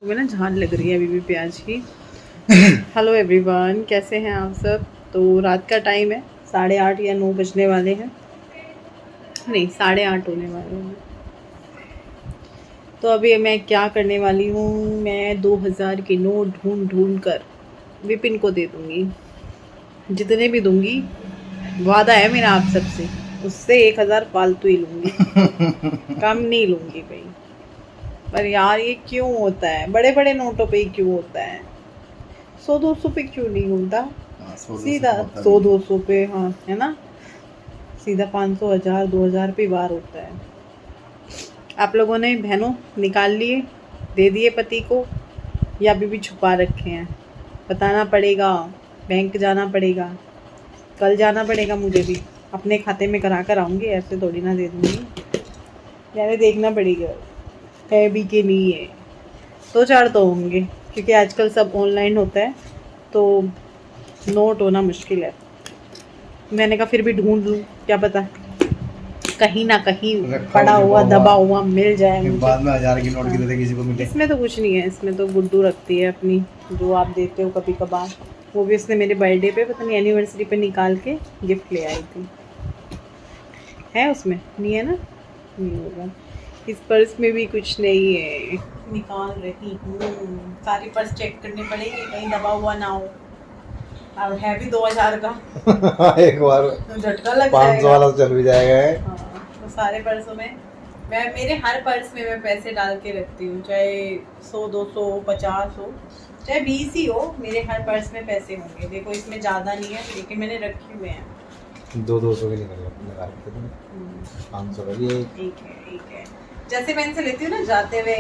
तुम्हें ना झाल लग रही है अभी भी प्याज की। हेलो एवरीवन, कैसे हैं आप सब। तो रात का टाइम है, 8:30 या 9 बजने वाले हैं, नहीं 8:30 होने वाले हैं। तो अभी मैं क्या करने वाली हूँ, मैं 2000 के नोट ढूंढ कर विपिन को दे दूँगी। जितने भी दूँगी, वादा है मेरा आप सबसे, उससे 1000 फालतू ही लूँगी, कम नहीं लूँगी भाई। पर यार ये क्यों होता है, बड़े बड़े नोटों पे ही क्यों होता है, 100-200 पे क्यों नहीं होता। सीधा 100-200 पे, हाँ है ना, सीधा 500, 1000, 2000 पे वार होता है। आप लोगों ने बहनों निकाल लिए, दे दिए पति को, या अभी भी छुपा रखे हैं। बताना पड़ेगा, बैंक जाना पड़ेगा, कल जाना पड़ेगा मुझे भी, अपने खाते में करा कर आऊँगी, ऐसे थोड़ी ना दे दूँगी। यार देखना पड़ेगा है भी कि नहीं है। 2-4 तो होंगे, क्योंकि आजकल सब ऑनलाइन होता है तो नोट होना मुश्किल है। मैंने कहा फिर भी ढूंढ लूँ, क्या पता कहीं ना कहीं पड़ा हुआ दबा हुआ मिल जाए मुझे। बाद में 1000 की नोट की देते किसी को मिले। इसमें तो कुछ नहीं है, इसमें तो गुड्डू रखती है अपनी, जो आप देते हो कभी कभार। वो भी उसने मेरे बर्थडे पे, पता नहीं एनिवर्सरी पे निकाल के गिफ्ट ले आई थी। है उसमें, नहीं है ना, नहीं होगा। इस पर्स में भी कुछ नहीं है, निकाल रही हूँ। सारी पर्स चेक करनी पड़ेगी, कहीं दबा हुआ ना हो। और है भी 2000 का। एक बार तो झटका लग 500 वाला चल भी जाएगा। हाँ, तो सारे पर्सों में मैं, मेरे हर पर्स में मैं पैसे डाल के रखती हूँ, चाहे 100, 200, 50 हो, चाहे 20 ही हो, मेरे हर पर्स में पैसे होंगे। देखो इसमें ज़्यादा नहीं है, लेकिन मैंने रखे हुए हैं। 200 के निकाल के तुमने 500 का भी ठीक है। जैसे मैं इनसे लेती हूँ ना, जाते हुए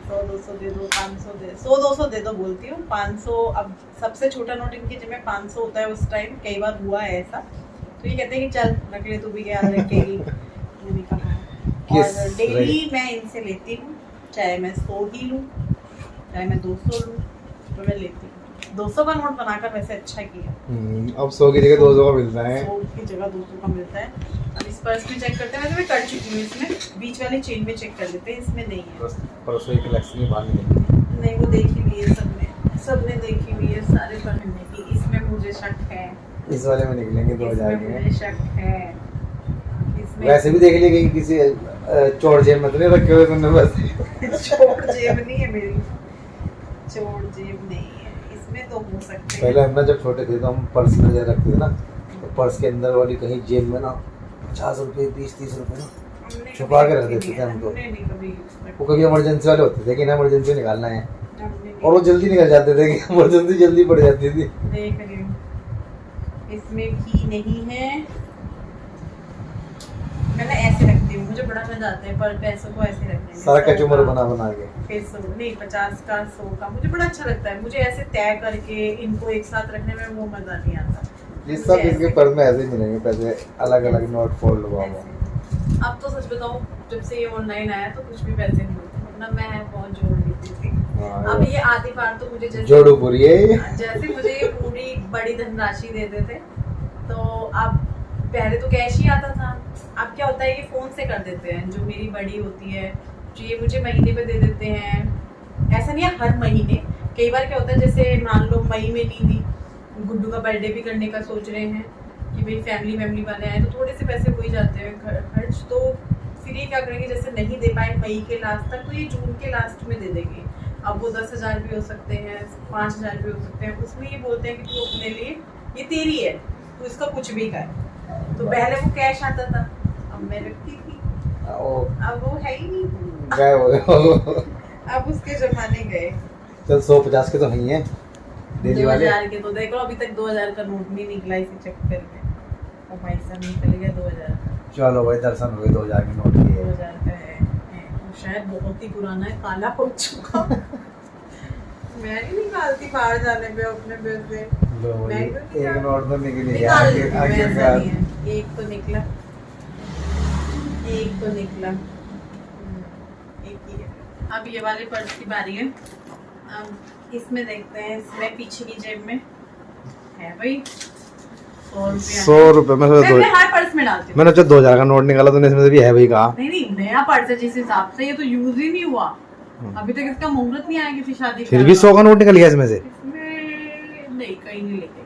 100-200 दे दो, 500 दे, 100-200 दे दो बोलती हूँ, 500। अब सबसे छोटा नोट इनके जिसमें 500 होता है, उस टाइम कई बार हुआ है ऐसा, तो ये कहते हैं कि चल रख ले, तू भी याद रखेगी। मैंने कहा, और डेली मैं इनसे लेती हूँ, चाहे मैं 100 ही लूँ, चाहे मैं 200 लूँ, तो मैं लेती हूँ। 200 का नोट बनाकर वैसे अच्छा किया। अब 100 की जगह 200 का मिलता है, 100 की जगह 200 का मिलता है। अब इस पर्स में चेक करते हैं, वैसे मैं कर चुकी हूँ, इसमें बीच वाली चेन में चेक कर लेते हैं, इसमें नहीं है। परसों एक कलेक्शन ही बाहर निकली। नहीं, वो देखी हुई है सबने देखी हुई है, सारे पढ़ने की। इसमें मुझे शक है, इस वाले में निकलेंगे 2000 के। मुझे शक है इसमें। वैसे भी देख लिए किसी चोर जेब में तो नहीं रखे हुए तुमने बस। चोर जेब नहीं है मेरी, चोर जेब नहीं है, इसमें तो हो सकते हैं। पहले हम ना जब छोटे थे तो हम पर्स में रखते थे ना, तो पर्स के अंदर वाली कहीं जेब में ना 50 रुपए 20-30 रुपए ना छुपा के रख देते थे हम तो। वो कभी इमरजेंसी वाले होते थे कि ना इमरजेंसी निकालना है, और वो जल्दी निकल जाते थे कि इमरजेंसी जल्दी पड़ जाती थी। देख रही हूँ, इसमें भी नहीं है। मैं ना ऐसे रखती हूँ, मुझे बड़ा मजा आता है पर पैसों को ऐसे रखने में। सारा कचुमर बना के फिर 100 नहीं, 50 का, 100 का, मुझे बड़ा अच्छा लगता है। मुझे ऐसे तय करके इनको एक साथ रखने में वो मजा नहीं आता। ये सब इसके पर्स में ऐसे ही मिलेंगे पैसे, अलग अलग नोट फोल्ड हुआ हुआ। अब तो सच बताऊं, जब से ये ऑनलाइन आया तो कुछ भी पैसे नहीं होते, वरना मैं बहुत जोड़ लेती थी। अब ये आधी बार तो मुझे जैसे जोड़ू पूरी है, जैसे मुझे ये पूरी बड़ी धनराशि देते थे, तो अब पहले तो कैश ही आता था, अब क्या होता है, ये फोन से कर देते हैं। जो मेरी बड़ी होती है, जो ये मुझे महीने पे दे देते हैं। ऐसा नहीं है हर महीने, कई बार क्या होता है, जैसे मान लो मई में नहीं दी, गुड्डू का बर्थडे भी करने का सोच रहे हैं कि भाई फैमिली वाले आए, तो थोड़े से पैसे हो ही जाते हैं खर्च। तो फिर ये क्या करेंगे, जैसे नहीं दे पाए मई के लास्ट तक, तो ये जून के लास्ट में दे देंगे। अब वो 10,000 भी हो सकते हैं, 5,000 भी हो सकते हैं। उसमें ये बोलते हैं कि तू अपने लिए, ये तेरी है, तू इसका कुछ भी कर। तो पहले वो कैश आता था, अब मैं रखती थी, अब वो है ही नहीं, गए हो। अब उसके जमाने गए। चल 150 के तो नहीं है, डेली वाले 2000 के तो देख लो, अभी तक 2000 का नोट नहीं निकला, इसे चेक करके और भाई साहब निकल गया 2000 का। चलो भाई, दर्शन हुए 2000 के नोट के। 2000 का है, शायद बहुत ही पुराना है, काला हो चुका। मैं नहीं निकालती बाहर जाने पे अपने पैसे। एक नोट तो निकल गया, एक तो निकला, एक तो निकला, एक ही है। अब ये वाले पर्स की बारी है। अब इसमें देखते हैं, इसमें पीछे की जेब में है भाई 100 रुपया में से मैं हर पर्स में डालती हूँ। मैंने 2000 का नोट निकाला, तूने इसमें से भी है भाई कहा? नहीं, नया पर्स है जिस हिसाब से, ये तो यूज ही नहीं हुआ। अभी तक इसका मुहूर्त नहीं आया किसी शादी फिर भी 100 का नोट निकल गया इसमें से। इसमें नहीं, कहीं नहीं लेके।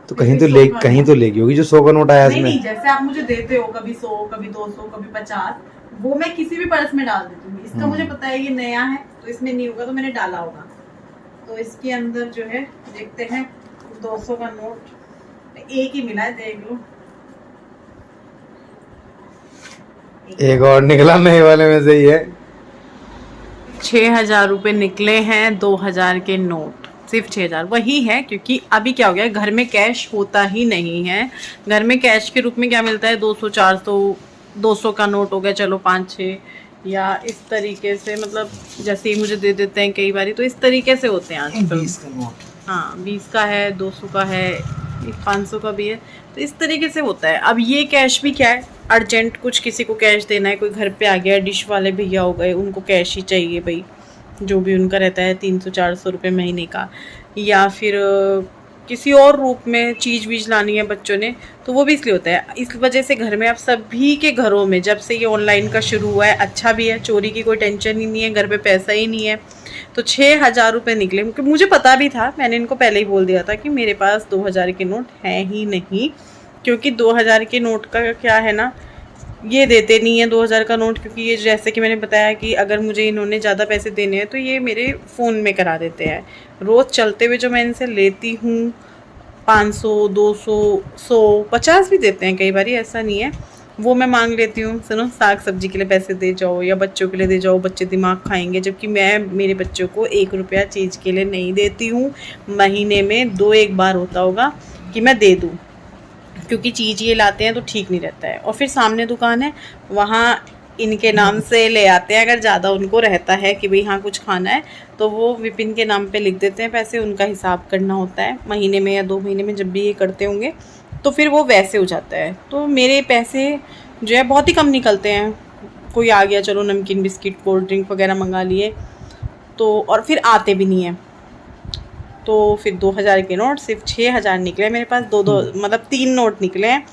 तो कहीं तो लेगी होगी जो 100 का नोट आया इसमें। नहीं, जैसे आप मुझे देते हो कभी 100, कभी 200, कभी 50, वो मैं किसी भी पर्स में डाल देती हूँ। इसका मुझे पता है ये नया है तो इसमें नहीं होगा, तो मैंने डाला होगा। तो इसके अंदर जो है देखते हैं 200 का नोट एक ही मिला है, देख लो। एक और निकला नए वाले में से ही है। 6,000 रुपए निकले हैं 2,000 के नोट, सिर्फ 6,000 वही है। क्योंकि अभी क्या हो गया, घर में कैश होता ही नहीं है। घर में कैश के रूप में क्या मिलता है, 200, 400, 200 का नोट हो गया, चलो 5-6, या इस तरीके से, मतलब जैसे ही मुझे दे देते हैं कई बारी, तो इस तरीके से होते हैं आजकल। 20 का नोट, हाँ 20 का है, 200 का है, 500 का भी है, तो इस तरीके से होता है। अब ये कैश भी क्या है, अर्जेंट कुछ किसी को कैश देना है, कोई घर पे आ गया, डिश वाले भैया हो गए, उनको कैश ही चाहिए भाई, जो भी उनका रहता है 300-400 रुपये महीने का, या फिर किसी और रूप में चीज़ वीज लानी है बच्चों ने, तो वो भी इसलिए होता है। इस वजह से घर में अब सभी के घरों में जब से ये ऑनलाइन का शुरू हुआ है, अच्छा भी है, चोरी की कोई टेंशन ही नहीं है, घर पे पैसा ही नहीं है। तो 6,000 रुपये निकले, क्योंकि मुझे पता भी था, मैंने इनको पहले ही बोल दिया था कि मेरे पास 2,000 के नोट हैं ही नहीं। क्योंकि 2,000 के नोट का क्या है ना, ये देते नहीं है 2,000 का नोट, क्योंकि ये जैसे कि मैंने बताया कि अगर मुझे इन्होंने ज़्यादा पैसे देने हैं तो ये मेरे फ़ोन में करा देते हैं। रोज़ चलते हुए जो मैं इनसे लेती हूँ 500, 200, 100, 50 भी देते हैं कई बार, ऐसा नहीं है, वो मैं मांग लेती हूँ। सुनो, साग सब्जी के लिए पैसे दे जाओ या बच्चों के लिए दे जाओ, बच्चे दिमाग खाएंगे, जबकि मैं मेरे बच्चों को 1 रुपया चीज़ के लिए नहीं देती हूँ। महीने में 2-1 बार होता होगा कि मैं दे दूँ, क्योंकि चीज़ ये लाते हैं तो ठीक नहीं रहता है। और फिर सामने दुकान है, वहाँ इनके नाम से ले आते हैं। अगर ज़्यादा उनको रहता है कि भाई हाँ कुछ खाना है, तो वो विपिन के नाम पे लिख देते हैं पैसे, उनका हिसाब करना होता है महीने में या 2 महीने में, जब भी ये करते होंगे तो फिर वो वैसे हो जाता है। तो मेरे पैसे जो है बहुत ही कम निकलते हैं। कोई आ गया, चलो नमकीन बिस्किट कोल्ड ड्रिंक वगैरह मंगा लिए, तो और फिर आते भी नहीं है। तो फिर 2,000 के नोट सिर्फ 6,000 निकले मेरे पास, मतलब 3 नोट निकले हैं।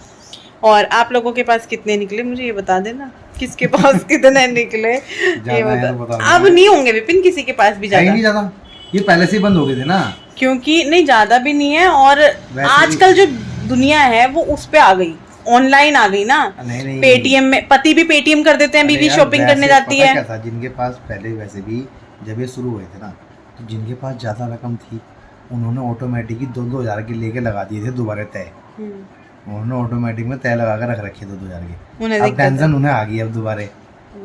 और आप लोगों के पास कितने निकले मुझे ये बता देना, किसके पास कितने निकले ये बता। अब नहीं होंगे विपिन किसी के पास भी ज़्यादा, ये पहले से ही बंद हो गए थे ना, क्योंकि नहीं ज़्यादा भी नहीं है। और आजकल जो दुनिया है वो उस पे आ गई, ऑनलाइन आ गई ना। नहीं। पेटीएम में पति भी पेटीएम कर देते हैं, बीवी शॉपिंग करने जाती है। क्या था, जिनके पास पहले वैसे भी जब ये शुरू हुए थे ना, तो जिनके पास ज़्यादा रकम थी उन्होंने ऑटोमेटिक ही 2-2 हज़ार के लेके लगा दिए थे दोबारा तय। उन्होंने ऑटोमेटिक में तय लगा कर रख रखे 2-2 हज़ार के। अब टेंशन उन्हें आ गई अब दोबारा,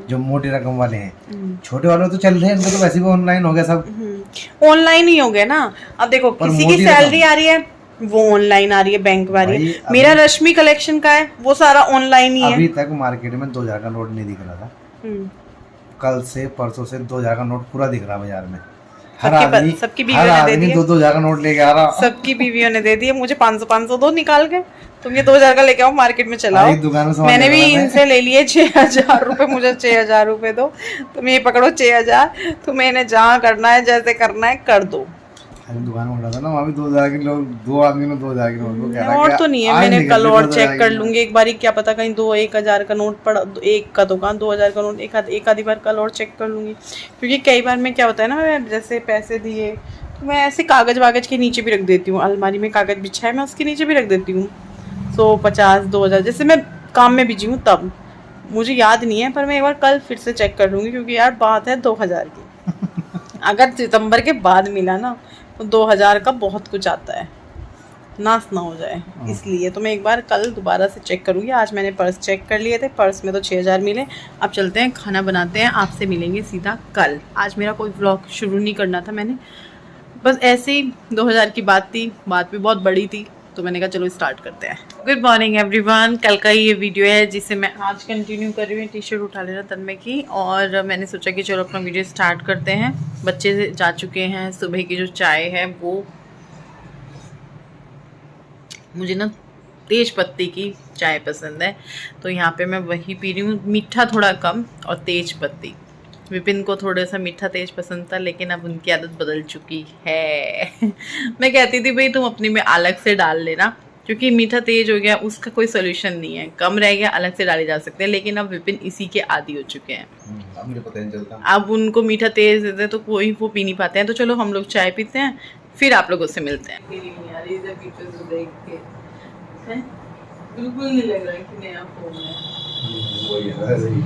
जो मोटी रकम वाले हैं। छोटे वाले तो चल रहे हैं, उनको तो वैसे भी ऑनलाइन हो गया, सब ऑनलाइन ही हो गया ना। अब देखो किसी की सैलरी आ रही है वो ऑनलाइन आ रही है, बैंक वाली। मेरा रश्मि कलेक्शन का है वो सारा ऑनलाइन ही है। अभी तक मार्केट में 2,000 का नोट नहीं दिख रहा था, कल से परसों से 2,000 का नोट पूरा दिख रहा बाजार में। सबकी बीवियों ने दे दिया, 2,000 का नोट लेके आ रहा, सबकी बीवियों ने दे दिए। मुझे 500 दो निकाल के, तुम ये 2,000 का लेके आओ मार्केट में चलाओ। मैंने भी इनसे ले लिए 6,000 रुपए, मुझे 6,000 रुपए दो, तुम ये पकड़ो 6,000, तुम्हें इन्हें जहाँ करना है जैसे करना है कर दो। दुकान में उठा था ना, वहाँ भी 2,000 के लोग, 2 आदमी ने 2,000 के नोट को कह रहा है। और तो नहीं है, मैंने कल और चेक कर लूंगी एक बारी, क्या पता कहीं 1,000 का नोट पड़ा, एक का दुकान 2,000 का नोट, एक आधी बार कल और चेक कर लूंगी। क्योंकि कई बार में क्या होता है ना, मैं जैसे पैसे दिए तो मैं ऐसे कागज वागज के नीचे भी रख देती हूँ, अलमारी में कागज बिछा है मैं उसके नीचे भी रख देती हूँ। 150, 2,000, जैसे मैं काम में बिजी हूँ तब मुझे याद नहीं है, पर मैं एक बार कल फिर से चेक कर लूँगी। क्योंकि यार बात है 2,000 की, अगर सितंबर के बाद मिला ना तो 2,000 का बहुत कुछ आता है, नाश ना हो जाए, इसलिए तो मैं एक बार कल दोबारा से चेक करूँगी। आज मैंने पर्स चेक कर लिए थे, पर्स में तो 6,000 मिले। अब चलते हैं खाना बनाते हैं, आपसे मिलेंगे सीधा कल। आज मेरा कोई व्लॉग शुरू नहीं करना था, मैंने बस ऐसे ही 2,000 की बात थी, बात भी बहुत बड़ी थी, तो मैंने कहा चलो स्टार्ट करते हैं। गुड मॉर्निंग एवरीवन, कल का ये वीडियो है जिसे मैं आज कंटिन्यू कर रही हूँ। टी शर्ट उठा लेना तन्मय की, और मैंने सोचा कि चलो अपना वीडियो स्टार्ट करते हैं। बच्चे जा चुके हैं, सुबह की जो चाय है वो मुझे ना तेज पत्ती की चाय पसंद है, तो यहाँ पे मैं वही पी रही हूँ, मीठा थोड़ा कम और तेज पत्ती। विपिन को थोड़ा सा मीठा तेज पसंद था, लेकिन अब उनकी आदत बदल चुकी है। मैं कहती थी भाई तुम अपनी में अलग से डाल लेना, क्योंकि मीठा तेज हो गया उसका कोई सोल्यूशन नहीं है, कम रह गया अलग से डाले जा सकते हैं, लेकिन अब विपिन इसी के आदी हो चुके हैं। अब मुझे पता नहीं चलता। अब उनको मीठा तेज देते हैं तो कोई वो पी नहीं पाते हैं, तो चलो हम लोग चाय पीते हैं, फिर आप लोगों से मिलते हैं। बिल्कुल नहीं लग रहा है कि नया फोन है, वही है वैसे ही।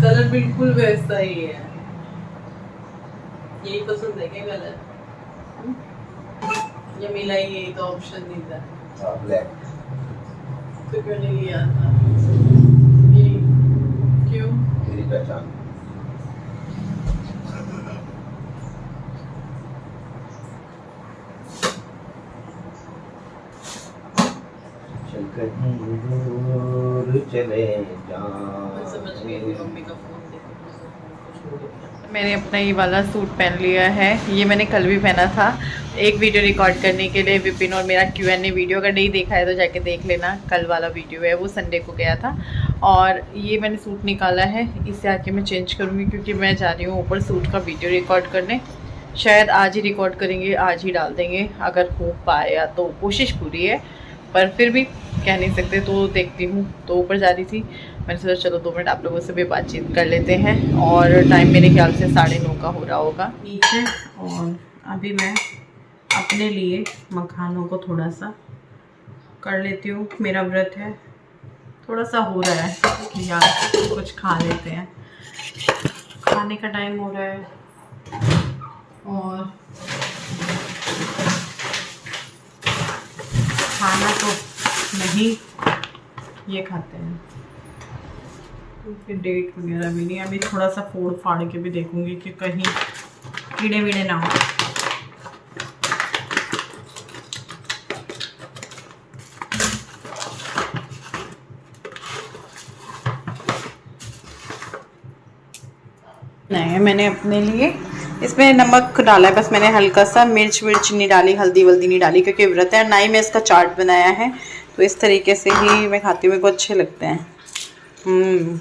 कलर बिल्कुल वैसा ही है। यही पसंद है क्या कलर? या मिला ही यही तो ऑप्शन नहीं था, ब्लैक तो क्यों नहीं लिया था? यही क्यों? तेरी पहचान। चल कहीं दूर चले समझ गई जाएं। मम्मी का फोन देखो। मैंने अपना ये वाला सूट पहन लिया है, ये मैंने कल भी पहना था एक वीडियो रिकॉर्ड करने के लिए। विपिन और मेरा Q&A वीडियो, अगर नहीं देखा है तो जाके देख लेना, कल वाला वीडियो है वो, संडे को गया था। और ये मैंने सूट निकाला है, इसे आके मैं चेंज करूँगी क्योंकि मैं जा रही हूँ ऊपर सूट का वीडियो रिकॉर्ड करने। शायद आज ही रिकॉर्ड करेंगे, आज ही डाल देंगे अगर हो पाया तो, कोशिश पूरी है, पर फिर भी कह नहीं सकते, तो देखती हूँ। तो ऊपर जा रही थी, मैंने सोचा चलो 2 मिनट आप लोगों से भी बातचीत कर लेते हैं। और टाइम मेरे ख्याल से 9:30 का हो रहा होगा नीचे। और अभी मैं अपने लिए मखानों को थोड़ा सा कर लेती हूँ, मेरा व्रत है, थोड़ा सा हो रहा है कि यार कुछ खा लेते हैं, खाने का टाइम हो रहा है। और खाना तो नहीं, ये खाते हैं, फिर डेट वगैरह भी नहीं। अभी थोड़ा सा फोड़ फाड़ के भी देखूंगी कि कहीं कीड़े वीड़े ना हो। नहीं, मैंने अपने लिए इसमें नमक डाला है बस, मैंने हल्का सा, मिर्च नहीं डाली, हल्दी वल्दी नहीं डाली क्योंकि व्रत है। ना ही मैं इसका चाट बनाया है, तो इस तरीके से ही मैं खाती हूँ, मेरे को अच्छे लगते हैं।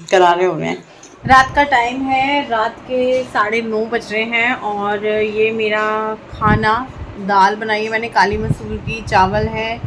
करारे हो रहे हैं। रात का टाइम है, रात के 9:30 बज रहे हैं। और ये मेरा खाना, दाल बनाई है मैंने काली मसूर की, चावल है,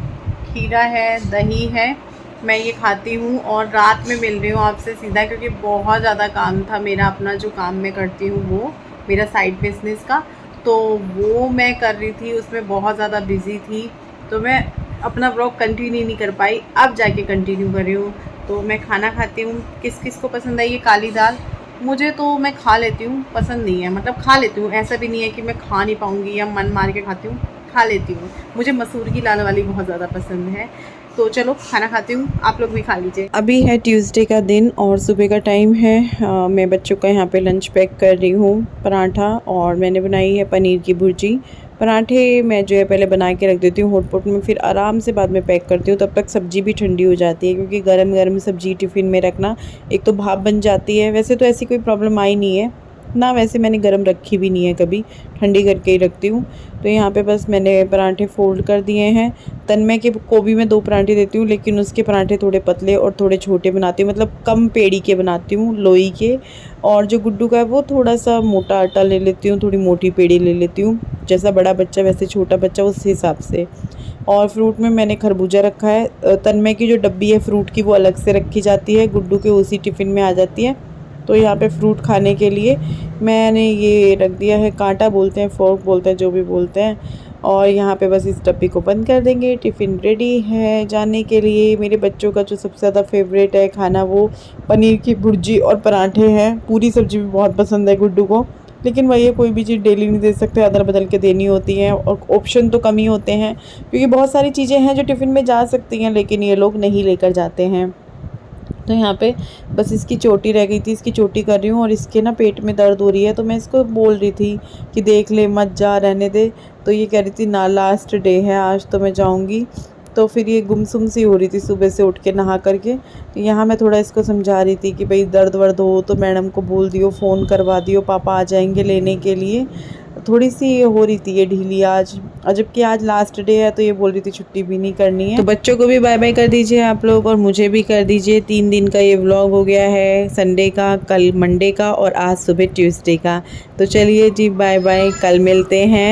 खीरा है, दही है, मैं ये खाती हूँ। और रात में मिल रही हूँ आपसे सीधा, क्योंकि बहुत ज़्यादा काम था मेरा, अपना जो काम मैं करती हूँ वो मेरा साइड बिजनेस का, तो वो मैं कर रही थी, उसमें बहुत ज़्यादा बिजी थी, तो मैं अपना व्लॉग कंटिन्यू नहीं कर पाई, अब जाके कंटिन्यू कर रही हूँ। तो मैं खाना खाती हूँ। किस किस को पसंद आई ये काली दाल? मुझे तो, मैं खा लेती हूँ, पसंद नहीं है, मतलब खा लेती हूँ, ऐसा भी नहीं है कि मैं खा नहीं पाऊँगी या मन मार के खाती हूँ, खा लेती हूँ। मुझे मसूर की दाल वाली बहुत ज़्यादा पसंद है। तो चलो खाना खाती हूँ, आप लोग भी खा लीजिए। अभी है ट्यूसडे का दिन और सुबह का टाइम है। मैं बच्चों का यहाँ पे लंच पैक कर रही हूँ, पराठा, और मैंने बनाई है पनीर की भुर्जी। पराठे मैं जो है पहले बना के रख देती हूँ हॉटपॉट में, फिर आराम से बाद में पैक करती हूँ, तब तक सब्ज़ी भी ठंडी हो जाती है, क्योंकि गरम गरम सब्ज़ी टिफ़िन में रखना, एक तो भाप बन जाती है। वैसे तो ऐसी कोई प्रॉब्लम आई नहीं है ना, वैसे मैंने गरम रखी भी नहीं है कभी, ठंडी करके ही रखती हूँ। तो यहाँ पे बस मैंने पराठे फोल्ड कर दिए हैं। तन्मय के को भी मैं 2 पराठे देती हूँ, लेकिन उसके पराठे थोड़े पतले और थोड़े छोटे बनाती हूँ, मतलब कम पेड़ी के बनाती हूँ, लोई के। और जो गुड्डू का है वो थोड़ा सा मोटा आटा ले लेती हूँ, थोड़ी मोटी पेड़ी ले लेती हूँ, जैसा बड़ा बच्चा वैसे छोटा बच्चा, उस हिसाब से। और फ्रूट में मैंने खरबूजा रखा है। तन्मय की जो डब्बी है फ्रूट की वो अलग से रखी जाती है, गुड्डू के उसी टिफ़िन में आ जाती है। तो यहाँ पे फ्रूट खाने के लिए मैंने ये रख दिया है, कांटा बोलते हैं, फोर्क बोलते हैं, जो भी बोलते हैं। और यहाँ पे बस इस डब्बी को बंद कर देंगे। टिफ़िन रेडी है जाने के लिए। मेरे बच्चों का जो सबसे ज़्यादा फेवरेट है खाना वो पनीर की भुर्जी और पराठे हैं। पूरी सब्ज़ी भी बहुत पसंद है गुड्डू को, लेकिन वही है, कोई भी चीज़ डेली नहीं दे सकते, अदल बदल के देनी होती हैं, और ऑप्शन तो कम ही होते हैं, क्योंकि बहुत सारी चीज़ें हैं जो टिफ़िन में जा सकती हैं, लेकिन ये लोग नहीं लेकर जाते हैं। तो यहाँ पे बस इसकी चोटी रह गई थी, इसकी चोटी कर रही हूँ, और इसके ना पेट में दर्द हो रही है, तो मैं इसको बोल रही थी कि देख ले, मत जा, रहने दे। तो ये कह रही थी ना, लास्ट डे है आज, तो मैं जाऊँगी। तो फिर ये गुमसुम सी हो रही थी सुबह से उठ के नहा करके। तो यहाँ मैं थोड़ा इसको समझा रही थी कि भाई दर्द वर्द हो तो मैडम को बोल दियो, फ़ोन करवा दियो, पापा आ जाएंगे लेने के लिए। थोड़ी सी हो रही थी ये ढीली आज, और जबकि आज लास्ट डे है, तो ये बोल रही थी छुट्टी भी नहीं करनी है। तो बच्चों को भी बाय बाय कर दीजिए आप लोग, और मुझे भी कर दीजिए। 3 दिन का ये व्लॉग हो गया है, संडे का, कल मंडे का, और आज सुबह ट्यूसडे का। तो चलिए जी, बाय बाय, कल मिलते हैं।